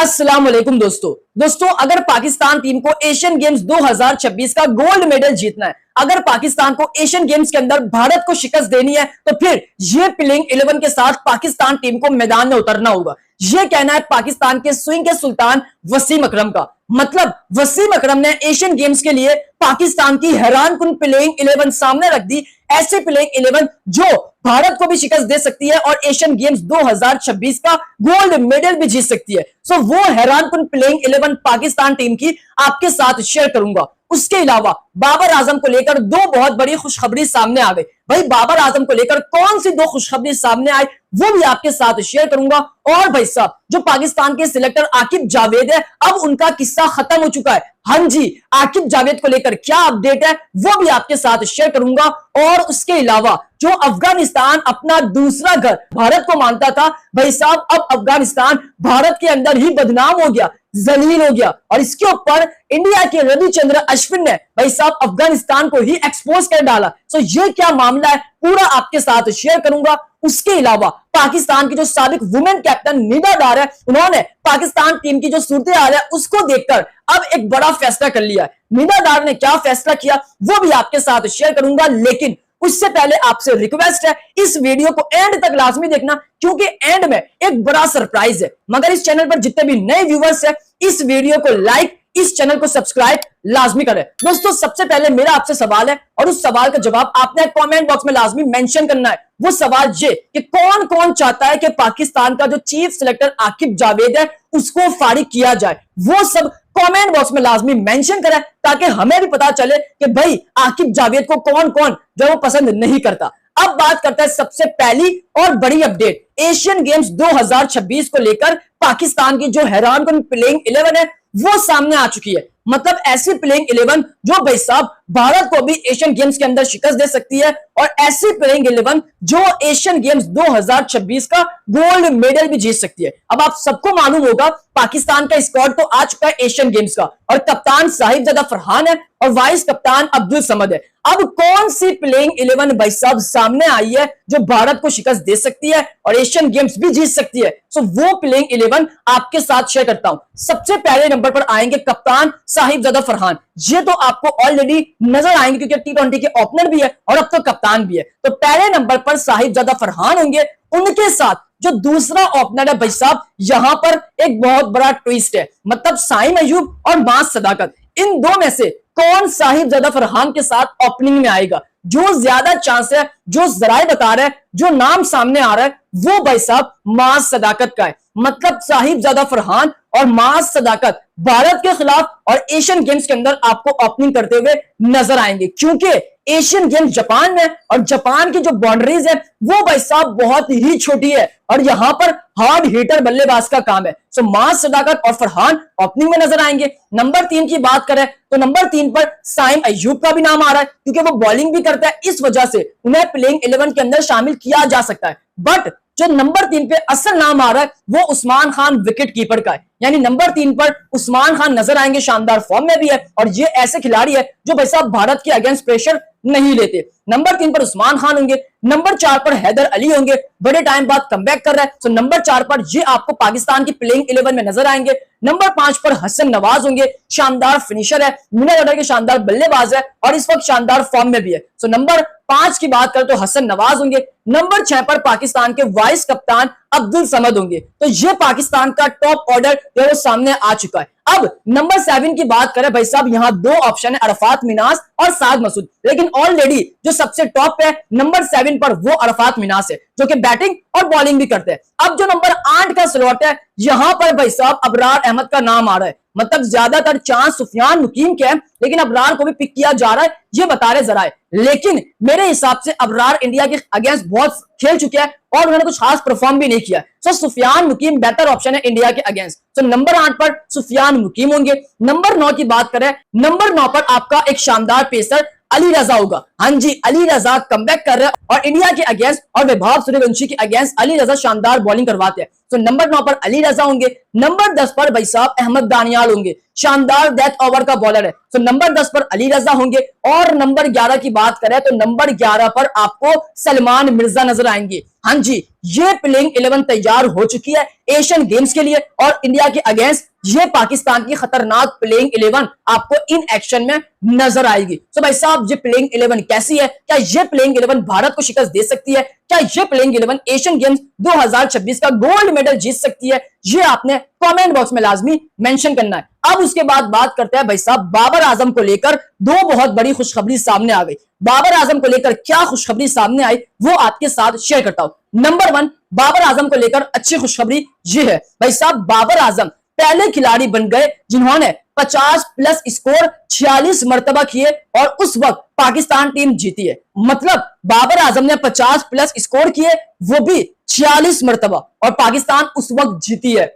अस्सलाम वालेकुम दोस्तों अगर पाकिस्तान टीम को एशियन गेम्स 2026 का गोल्ड मेडल जीतना है, अगर पाकिस्तान को एशियन गेम्स के अंदर भारत को शिकस्त देनी है, तो फिर ये प्लेइंग 11 के साथ पाकिस्तान टीम को मैदान में उतरना होगा। ये कहना है पाकिस्तान के स्विंग के सुल्तान वसीम अकरम का। मतलब वसीम अकरम ने एशियन गेम्स के लिए पाकिस्तान की हैरानकुन प्लेइंग 11 सामने रख दी। ऐसे प्लेइंग 11 जो भारत को भी शिकस्त दे सकती है और एशियन गेम्स 2026 का गोल्ड मेडल भी जीत सकती है। सो वो हैरानकुन प्लेइंग 11 पाकिस्तान टीम की आपके साथ शेयर करूंगा। उसके अलावा बाबर आजम को लेकर दो बहुत बड़ी खुशखबरी सामने आ गई। भाई बाबर आजम को लेकर कौन सी दो खुशखबरी सामने आई वो भी आपके साथ शेयर करूंगा। और भाई साहब जो पाकिस्तान के सिलेक्टर आकिब जावेद है, अब उनका किस्सा खत्म हो चुका है। हाँ जी, आकिब जावेद को लेकर क्या अपडेट है वो भी आपके साथ शेयर करूंगा। और उसके अलावा जो अफगानिस्तान अपना दूसरा घर भारत को मानता था, भाई साहब अब अफगानिस्तान भारत के अंदर ही बदनाम हो गया, जलील हो गया। और इसके ऊपर इंडिया के रविचंद्र अश्विन ने भाई साहब अफगानिस्तान को ही एक्सपोज कर डाला। सो ये क्या मामला है पूरा आपके साथ शेयर करूंगा। उसके अलावा पाकिस्तान की जो साबिक वुमेन कैप्टन निदा डार है, उन्होंने पाकिस्तान टीम की जो सूरत हाल है उसको देखकर अब एक बड़ा फैसला कर लिया है। निदा डार ने क्या फैसला किया वो भी आपके साथ शेयर करूंगा, लेकिन उससे पहले आपसे रिक्वेस्ट है इस वीडियो को एंड तक लाजमी देखना, क्योंकि एंड में एक बड़ा सरप्राइज है। मगर इस चैनल पर जितने भी नए व्यूवर्स हैं इस वीडियो को लाइक, इस चैनल को सब्सक्राइब लाजमी करें। दोस्तों सबसे पहले मेरा आपसे सवाल है और उस सवाल का जवाब आपने कमेंट बॉक्स में लाजमी मेंशन करना है। वो सवाल ये कि कौन कौन चाहता है कि पाकिस्तान का जो चीफ सिलेक्टर आकिब जावेद है उसको फारिग किया जाए, वो सब कमेंट बॉक्स में लाजमी मेंशन करें ताकि हमें भी पता चले कि भाई आकिब जावेद को कौन कौन जो वो पसंद नहीं करता। अब बात करता है सबसे पहली और बड़ी अपडेट, एशियन गेम्स 2026 को लेकर पाकिस्तान की जो हैरानकुन प्लेइंग 11 है वो सामने आ चुकी है। मतलब ऐसी प्लेइंग 11 जो भाई साहब भारत को भी एशियन गेम्स के अंदर शिकस्त दे सकती है और ऐसी प्लेइंग 11 जो एशियन गेम्स 2026 का गोल्ड मेडल भी जीत सकती है। अब आप सबको मालूम होगा पाकिस्तान का स्क्वाड तो आ चुका है एशियन गेम्स का और कप्तान साहिबजादा फरहान है और वाइस कप्तान अब्दुल समद है। अब कौन सी प्लेइंग 11 भाई साहब सामने आई है जो भारत को शिकस्त दे सकती है और एशियन गेम्स भी जीत सकती है? सो वो प्लेइंग 11 आपके साथ शेयर करता हूं। सबसे पहले नंबर पर आएंगे कप्तान साहिबजादा फरहान। ये तो आपको ऑलरेडी नजर आएंगे क्योंकि T20 के ओपनर भी है और अब तो कप्तान भी है। तो पहले नंबर पर साहिबजादा फरहान होंगे। उनके साथ जो दूसरा ओपनर है भाई साहब, यहां पर एक बहुत बड़ा ट्विस्ट है। मतलब साइम अयूब और मास सदाकत, इन दो में से कौन साहिबजादा फरहान के साथ ओपनिंग में आएगा? जो ज्यादा चांस है, जो जराए बता रहा है, जो नाम सामने आ रहा है वो भाई साहब मास सदाकत का है। मतलब साहिबजादा फरहान और मास सदाकत भारत के खिलाफ और एशियन गेम्स के अंदर आपको ओपनिंग करते हुए नजर आएंगे, क्योंकि एशियन गेम्स जापान में और जापान की जो बाउंड्रीज है वो भाई साहब बहुत ही छोटी है और यहां पर हार्ड हिटर बल्लेबाज का काम है। सो मास सदाकत और फरहान ओपनिंग में नजर आएंगे। नंबर 3 की बात करें तो नंबर 3 पर साइम अयूब का भी नाम आ रहा है, क्योंकि वो बॉलिंग भी करता है, इस वजह से उन्हें प्लेइंग 11 के अंदर शामिल किया जा सकता है। बट जो नंबर 3 पे असल नाम आ रहा है वो उस्मान खान विकेट कीपर का है। यानी नंबर 3 पर उस्मान खान नजर आएंगे, शानदार फॉर्म में भी है और ये ऐसे खिलाड़ी है जो भाई साहब भारत के अगेंस्ट प्रेशर नहीं लेते। नंबर 3 पर उस्मान खान होंगे। नंबर 4 पर हैदर अली होंगे, बड़े टाइम बाद कमबैक कर रहा है। तो नंबर 4 पर ये आपको पाकिस्तान की प्लेइंग 11 में नजर आएंगे। नंबर 5 पर हसन नवाज होंगे, शानदार फिनिशर है, मिडल ऑर्डर के शानदार बल्लेबाज है और इस वक्त शानदार फॉर्म में भी है। तो नंबर 5 की बात करें तो हसन नवाज होंगे। नंबर 6 पर पाकिस्तान के वाइस कप्तान अब्दुल समद होंगे। तो ये पाकिस्तान का टॉप ऑर्डर जो वो सामने आ चुका है। अब नंबर 7 की बात करें भाई साहब, यहां दो ऑप्शन है, अरफात मिनास और साद मसूद, लेकिन ऑलरेडी जो सबसे टॉप है नंबर 7 पर वो अरफात मिनास है जो कि बैटिंग और बॉलिंग भी करते हैं। अब जो नंबर 8 का स्लॉट है यहां पर भाई साहब अबरार अहमद का नाम आ रहा है। मतलब ज्यादातर चांस सुफियान मुकीम के हैं, लेकिन अबरार को भी पिक किया जा रहा है, ये बता रहे जरा है। लेकिन मेरे हिसाब से अबरार इंडिया के अगेंस्ट बहुत खेल चुके हैं और उन्होंने कुछ खास परफॉर्म भी नहीं किया। सो सुफियान मुकीम बेटर ऑप्शन है इंडिया के अगेंस्ट। तो नंबर 8 पर सुफियान मुकीम होंगे। नंबर 9 की बात करें, नंबर 9 पर आपका एक शानदार पेसर अली रजा होगा। हाँ जी, अली रजा कमबैक कर रहे हैं और इंडिया के अगेंस्ट और वैभव सूर्यवंशी के अगेंस्ट अली रजा शानदार बॉलिंग करवाते हैं। तो नंबर 9 पर अली रजा होंगे। नंबर 10 पर भाई साहब अहमद दानियाल होंगे, शानदार डेथ ओवर का बॉलर है। तो नंबर 10 पर अली रजा होंगे। और नंबर 11 की बात करें तो नंबर 11 पर आपको सलमान मिर्जा नजर आएंगे। हाँ जी, ये प्लेइंग 11 तैयार हो चुकी है एशियन गेम्स के लिए और इंडिया के अगेंस्ट ये पाकिस्तान की खतरनाक प्लेइंग 11 आपको इन एक्शन में नजर आएगी। तो भाई साहब ये प्लेइंग 11 कैसी है? क्या ये प्लेइंग 11 भारत को शिकस्त दे सकती है? क्या ये प्लेइंग 11 एशियन गेम्स 2026 का गोल्ड मेडल जीत सकती है? ये आपने कमेंट बॉक्स में लाजमी मेंशन करना है। अब उसके बाद बात करते हैं भाई साहब बाबर आजम को लेकर दो बहुत बड़ी खुशखबरी सामने आ गई। बाबर आजम को लेकर क्या खुशखबरी सामने आई वो आपके साथ शेयर करता हूं। नंबर 1, बाबर आजम को लेकर अच्छी खुशखबरी ये है भाई साहब, बाबर आजम पहले खिलाड़ी बन गए जिन्होंने 50 प्लस स्कोर 46 मरतबा किए और उस वक्त पाकिस्तान टीम जीती है। मतलब बाबर आजम ने 50 प्लस स्कोर किए, वो भी 46 मरतबा, और पाकिस्तान उस वक्त जीती है।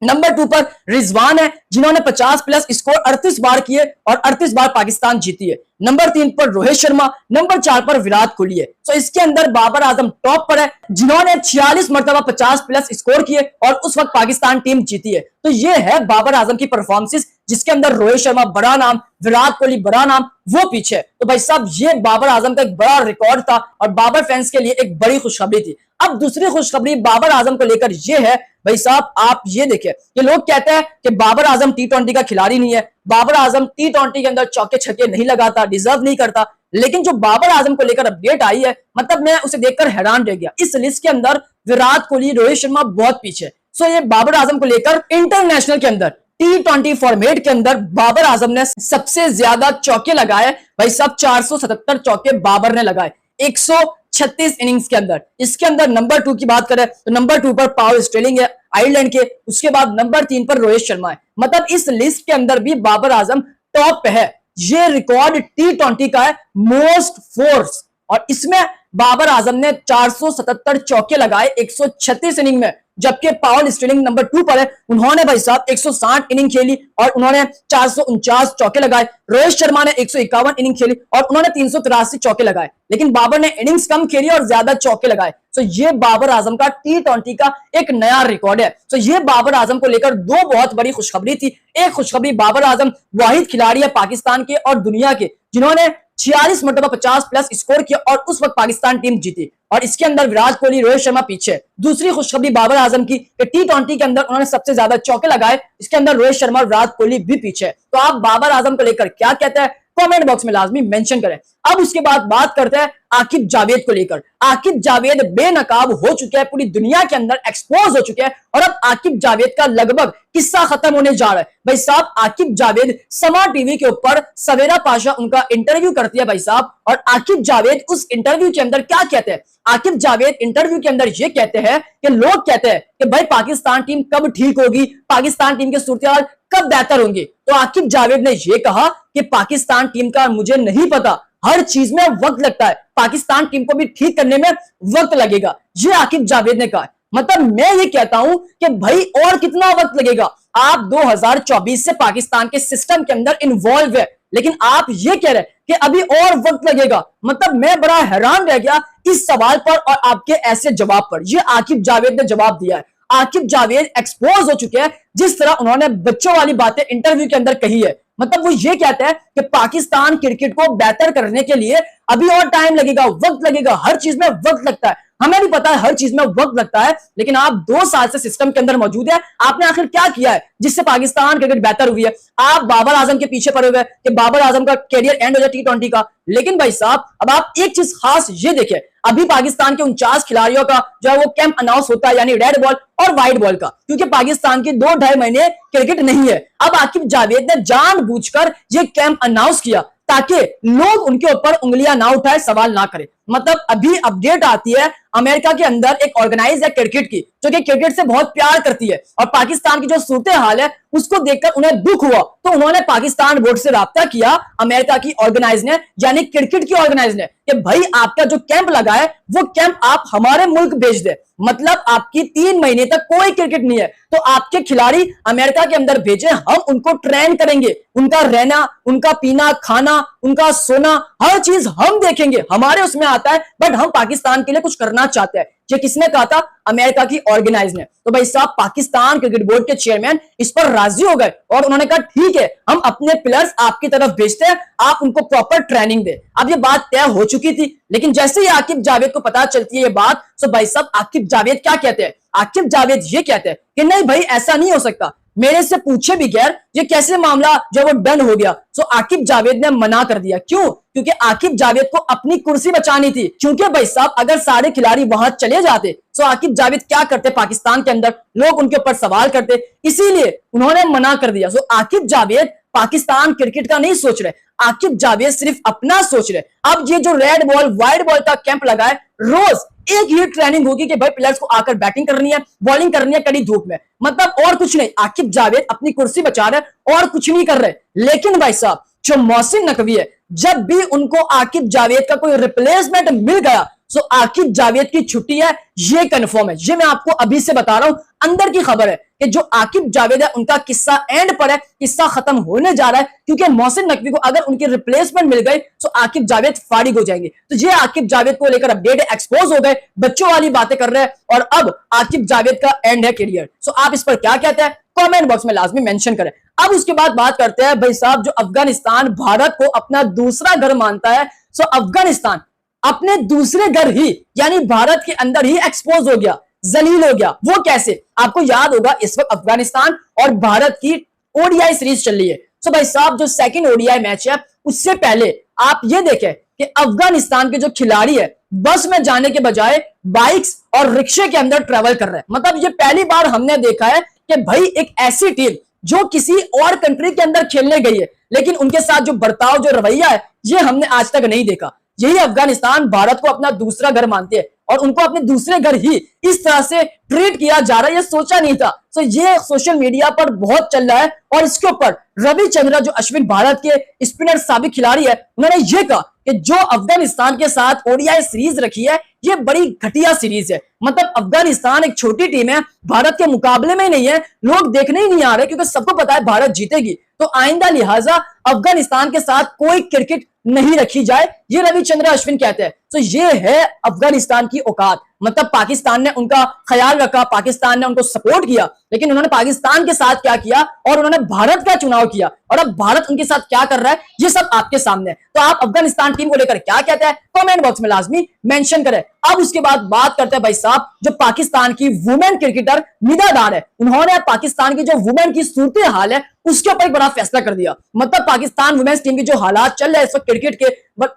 नंबर 2 पर रिजवान है जिन्होंने 50 प्लस स्कोर 38 बार किए और 38 बार पाकिस्तान जीती है। नंबर 3 पर रोहित शर्मा, नंबर 4 पर विराट कोहली है। तो इसके अंदर बाबर आजम टॉप पर है जिन्होंने 46 मरतबा 50 प्लस स्कोर किए और उस वक्त पाकिस्तान टीम जीती है। तो ये है बाबर आजम की परफॉर्मेंस, जिसके अंदर रोहित शर्मा बड़ा नाम, विराट कोहली बड़ा नाम, वो पीछे। तो भाई साहब ये बाबर आजम का एक बड़ा रिकॉर्ड था और बाबर फैंस के लिए एक बड़ी खुशखबरी थी। अब दूसरी खुशखबरी बाबर आजम को लेकर ये है भाई साहब, आप ये देखिए, ये लोग कहते हैं कि बाबर आजम टी20 का खिलाड़ी नहीं है, बाबर आजम टी20 के अंदर चौके छक्के नहीं लगाता, डिजर्व नहीं करता। लेकिन जो बाबर आजम को लेकर अपडेट आई है, मतलब मैं उसे देखकर हैरान रह गया। इस लिस्ट के अंदर विराट कोहली, रोहित शर्मा बहुत पीछे। सो ये बाबर आजम को लेकर इंटरनेशनल के अंदर टी20 फॉर्मेट के अंदर बाबर आजम ने सबसे ज्यादा चौके लगाए भाई साहब, 477 चौके बाबर ने लगाए 136 इनिंग्स के अंदर। इसके अंदर नंबर 2 की बात करें तो नंबर 2 पर पावर स्टेलिंग है आयरलैंड के, उसके बाद नंबर 3 पर रोहित शर्मा है। मतलब इस लिस्ट के अंदर भी बाबर आजम टॉप पे है। ये रिकॉर्ड टी20 का है मोस्ट फोर्स, और इसमें बाबर आजम ने 477 चौके लगाए 136 इनिंग में, जबकि पावर स्टेलिंग नंबर 2 पर है, उन्होंने भाई साहब 160 इनिंग खेली और उन्होंने 449 चौके लगाए। रोहित शर्मा ने 151 इनिंग खेली और उन्होंने 383 चौके लगाए, लेकिन बाबर ने इनिंग्स कम खेली और ज्यादा चौके लगाए। तो ये बाबर आजम का टी20 का एक नया रिकॉर्ड है। तो ये बाबर आजम को लेकर दो बहुत बड़ी खुशखबरी थी। एक खुशखबरी, बाबर आजम वाहिद खिलाड़ी है पाकिस्तान के और दुनिया के जिन्होंने 46 मरतबा 50 प्लस स्कोर किया और उस वक्त पाकिस्तान टीम जीती, और इसके अंदर विराट कोहली, रोहित शर्मा पीछे। दूसरी खुशखबरी बाबर आजम की टी20 के अंदर उन्होंने सबसे ज्यादा चौके लगाए, इसके अंदर रोहित शर्मा और विराट कोहली भी पीछे। तो आप बाबर आजम को लेकर क्या कहते हैं कमेंट बॉक्स में लाजमी मेंशन करें। अब उसके बाद बात करते हैं आकिब जावेद को लेकर। आकिब जावेद बेनकाब हो चुके हैं, पूरी दुनिया के अंदर एक्सपोज हो चुके हैं और अब आकिब जावेद का लगभग किस्सा खत्म होने जा रहा है। भाई साहब आकिब जावेद समा टीवी के ऊपर सवेरा पाशा उनका इंटरव्यू करती है भाई साहब, और आकिब जावेद उस इंटरव्यू के अंदर क्या कहते हैं? आकिब जावेद इंटरव्यू के अंदर ये कहते हैं कि लोग कहते हैं कि भाई पाकिस्तान टीम कब ठीक होगी, पाकिस्तान टीम के सूरत कब बेहतर होंगे। तो आकिब जावेद ने यह कहा कि पाकिस्तान टीम का मुझे नहीं पता, हर चीज में वक्त लगता है, पाकिस्तान टीम को भी ठीक करने में वक्त लगेगा, ये आकिब जावेद ने कहा। मतलब मैं ये कहता हूं कि भाई और कितना वक्त लगेगा? आप 2024 से पाकिस्तान के सिस्टम के अंदर इन्वॉल्व है, लेकिन आप ये कह रहे हैं कि अभी और वक्त लगेगा। मतलब मैं बड़ा हैरान रह गया इस सवाल पर और आपके ऐसे जवाब पर। ये आकिब जावेद ने जवाब दिया है। आकिब जावेद एक्सपोज हो चुके हैं, जिस तरह उन्होंने बच्चों वाली बातें इंटरव्यू के अंदर कही है। मतलब वो ये कहते हैं कि पाकिस्तान क्रिकेट को बेहतर करने के लिए अभी और टाइम लगेगा, वक्त लगेगा, हर चीज में वक्त लगता है। हमें भी पता है हर चीज में वक्त लगता है, लेकिन आप 2 साल से सिस्टम के अंदर मौजूद है, आपने आखिर क्या किया है जिससे पाकिस्तान क्रिकेट बेहतर हुई है? आप बाबर आजम के पीछे पड़े हुए हैं कि बाबर आजम का कैरियर एंड हो जाए टी20 का। लेकिन भाई साहब अब आप एक चीज खास ये देखिए, अभी पाकिस्तान के 49 खिलाड़ियों का जो है वो कैंप अनाउंस होता है, यानी रेड बॉल और व्हाइट बॉल का, क्योंकि पाकिस्तान की 2-2.5 महीने क्रिकेट नहीं है। अब आकिब जावेद ने जानबूझकर ये कैंप अनाउंस किया ताकि लोग उनके ऊपर उंगलियां ना उठाए, सवाल ना करें। मतलब अभी अपडेट आती है अमेरिका के अंदर एक ऑर्गेनाइज है क्रिकेट की, जो कि क्रिकेट से बहुत प्यार करती है, और पाकिस्तान की जो सूरत हाल है उसको देखकर उन्हें दुख हुआ, तो उन्होंने पाकिस्तान बोर्ड से राब्ता किया अमेरिका की ऑर्गेनाइज ने, यानी क्रिकेट की ऑर्गेनाइज ने, कि भाई आपका जो कैंप लगा है वो कैंप आप हमारे मुल्क भेज दे। मतलब आपकी 3 महीने तक कोई क्रिकेट नहीं है, तो आपके खिलाड़ी अमेरिका के अंदर भेजे, हम उनको ट्रेन करेंगे, उनका रहना, उनका पीना, खाना, उनका सोना, हर चीज हम देखेंगे, हमारे उसमें आता है, बट हम पाकिस्तान के लिए कुछ करना चाहते हैं। ये किसने कहा था? अमेरिका की ऑर्गेनाइज ने। तो भाई साहब पाकिस्तान क्रिकेट बोर्ड के चेयरमैन इस पर राजी हो गए और उन्होंने कहा ठीक है, हम अपने प्लेयर्स आपकी तरफ भेजते हैं, आप उनको प्रॉपर ट्रेनिंग दे। अब ये बात तय हो चुकी थी, लेकिन जैसे ही आकिब जावेद को पता चलती है ये बात, तो भाई साहब आकिब जावेद क्या कहते हैं? आकिब जावेद ये कहते हैं कि नहीं भाई ऐसा नहीं हो सकता, मेरे से पूछे बगैर ये कैसे मामला जो वो डन हो गया। सो आकिब जावेद ने मना कर दिया। क्यों? क्योंकि आकिब जावेद को अपनी कुर्सी बचानी थी। क्योंकि भाई साहब अगर सारे खिलाड़ी वहां चले जाते तो आकिब जावेद क्या करते पाकिस्तान के अंदर, लोग उनके ऊपर सवाल करते, इसीलिए उन्होंने मना कर दिया। सो आकिब जावेद पाकिस्तान क्रिकेट का नहीं सोच रहे, आकिब जावेद सिर्फ अपना सोच रहे। अब ये जो रेड बॉल व्हाइट बॉल का कैंप लगा है, रोज एक ही ट्रेनिंग होगी कि भाई प्लेयर्स को आकर बैटिंग करनी है, बॉलिंग करनी है कड़ी धूप में, मतलब और कुछ नहीं। आकिब जावेद अपनी कुर्सी बचा रहे और कुछ नहीं कर रहे। लेकिन भाई साहब जो मोहसिन नकवी है, जब भी उनको आकिब जावेद का कोई रिप्लेसमेंट मिल गया, सो आकिब जावेद की छुट्टी है, ये कंफर्म है। ये मैं आपको अभी से बता रहा हूं, अंदर की खबर है कि जो आकिब जावेद है उनका किस्सा एंड पर है, किस्सा खत्म होने जा रहा है। क्योंकि मोहसिन नकवी को अगर उनकी रिप्लेसमेंट मिल गई तो आकिब जावेद फारिग हो जाएंगे। तो ये आकिब जावेद को लेकर अपडेट एक्सपोज हो गए, बच्चों वाली बातें कर रहे हैं और अब आकिब जावेद का एंड है करियर। सो आप इस पर क्या कहते हैं कमेंट बॉक्स में लाजमी मेंशन करें। अब उसके बाद बात करते हैं भाई साहब, जो अफगानिस्तान भारत को अपना दूसरा घर मानता है, सो अफगानिस्तान अपने दूसरे घर ही यानी भारत के अंदर ही एक्सपोज हो गया, जलील हो गया। वो कैसे? आपको याद होगा इस वक्त अफगानिस्तान और भारत की ओडीआई सीरीज चल रही है। सो भाई साहब जो सेकंड ओडीआई मैच है, उससे पहले आप ये देखें कि अफगानिस्तान के जो खिलाड़ी है बस में जाने के बजाय बाइक्स और रिक्शे के अंदर ट्रेवल कर रहे हैं। मतलब ये पहली बार हमने देखा है कि भाई एक ऐसी टीम जो किसी और कंट्री के अंदर खेलने गई है, लेकिन उनके साथ जो बर्ताव, जो रवैया है, ये हमने आज तक नहीं देखा। यही अफगानिस्तान भारत को अपना दूसरा घर मानते हैं और उनको अपने दूसरे घर ही इस तरह से ट्रीट किया जा रहा है, ये सोचा नहीं था। तो ये सोशल मीडिया पर बहुत चल रहा है और इसके ऊपर रविचंद्रन जो अश्विन भारत के स्पिनर साबिक खिलाड़ी है, उन्होंने ये कहा कि जो अफगानिस्तान के साथ ओडीआई सीरीज रखी है ये बड़ी घटिया सीरीज है। मतलब अफगानिस्तान एक छोटी टीम है, भारत के मुकाबले में नहीं है, लोग देखने ही नहीं आ रहे क्योंकि सबको पता है भारत जीतेगी। तो आइंदा लिहाजा अफगानिस्तान के साथ कोई क्रिकेट नहीं रखी जाए, ये रविचंद्रन अश्विन कहते हैं। तो ये है अफगानिस्तान की औकात। मतलब पाकिस्तान ने उनका ख्याल रखा, पाकिस्तान ने उनको सपोर्ट किया, लेकिन उन्होंने पाकिस्तान के साथ क्या किया और उन्होंने भारत का चुनाव किया और अब भारत उनके साथ क्या कर रहा है ये सब आपके सामने है। तो आप अफगानिस्तान टीम को लेकर क्या कहते हैं कमेंट बॉक्स में लाजमी मेंशन करें। अब उसके बाद बात करते हैं भाई साहब जो पाकिस्तान की वुमेन क्रिकेटर निदा डार है, उन्होंने पाकिस्तान की जो वुमेन की सूरत हाल है उसके ऊपर एक बड़ा फैसला कर दिया। मतलब पाकिस्तान वुमेन्स टीम की जो हालात चल रहे हैं इस वक्त क्रिकेट के,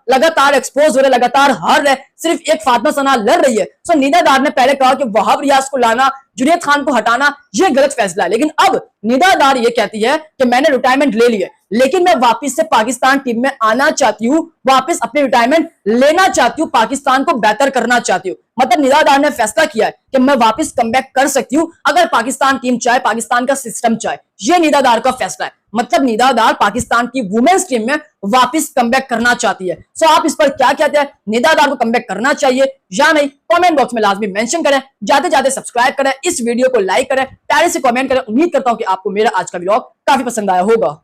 लगातार एक्सपोज हो रहे, लगातार हार रहे, सिर्फ एक फातिमा सना लड़ रही है। सो निदा डार ने पहले कहा कि वहाब रियाज को लाना, जुनैद खान को हटाना ये गलत फैसला है, लेकिन अब निदा डार ये कहती है कि मैंने रिटायरमेंट ले ली है, लेकिन मैं वापस से पाकिस्तान टीम में आना चाहती हूँ, वापस अपनी रिटायरमेंट लेना चाहती हूँ, पाकिस्तान को बेहतर करना चाहती हूँ। मतलब निदा डार ने फैसला किया है कि मैं वापस कमबैक कर सकती हूँ अगर पाकिस्तान टीम चाहे, पाकिस्तान का सिस्टम चाहे। ये निदा डार का फैसला है। मतलब निदा डार पाकिस्तान की वुमेन्स टीम में वापस कमबैक करना चाहती है। सो आप इस पर क्या कहते हैं? निदा डार को कमबैक करना चाहिए या नहीं? कमेंट बॉक्स में लाजमी मेंशन करें। जाते जाते सब्सक्राइब करें, इस वीडियो को लाइक करें, प्यारे से कमेंट करें। उम्मीद करता हूं कि आपको मेरा आज का व्लॉग काफी पसंद आया होगा।